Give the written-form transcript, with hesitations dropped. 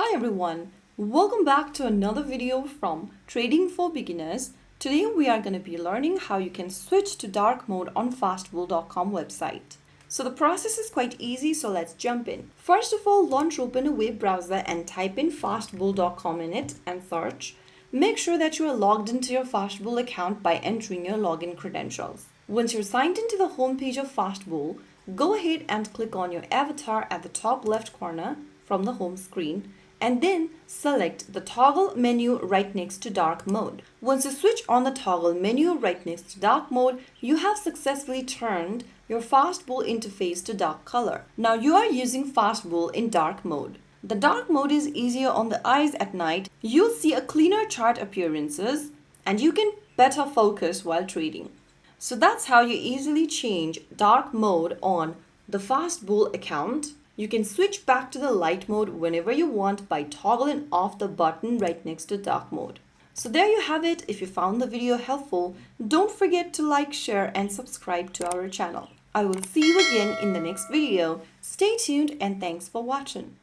Hi everyone, welcome back to another video from Trading for Beginners. Today we are going to be learning how you can switch to dark mode on fastbull.com website. So the process is quite easy, so let's jump in. First of all, launch open a web browser and type in fastbull.com in it and search. Make sure that you are logged into your Fastbull account by entering your login credentials. Once you're signed into the homepage of Fastbull, go ahead and click on your avatar at the top left corner from the home screen and then select the toggle menu right next to dark mode. Once you switch on the toggle menu right next to dark mode, you have successfully turned your Fastbull interface to dark color. Now you are using Fastbull in dark mode. The dark mode is easier on the eyes at night. You'll see a cleaner chart appearances and you can better focus while trading. So that's how you easily change dark mode on the Fastbull account. You can switch back to the light mode whenever you want by toggling off the button right next to dark mode. So there you have it. If you found the video helpful, don't forget to like, share and subscribe to our channel. I will see you again in the next video. Stay tuned and thanks for watching.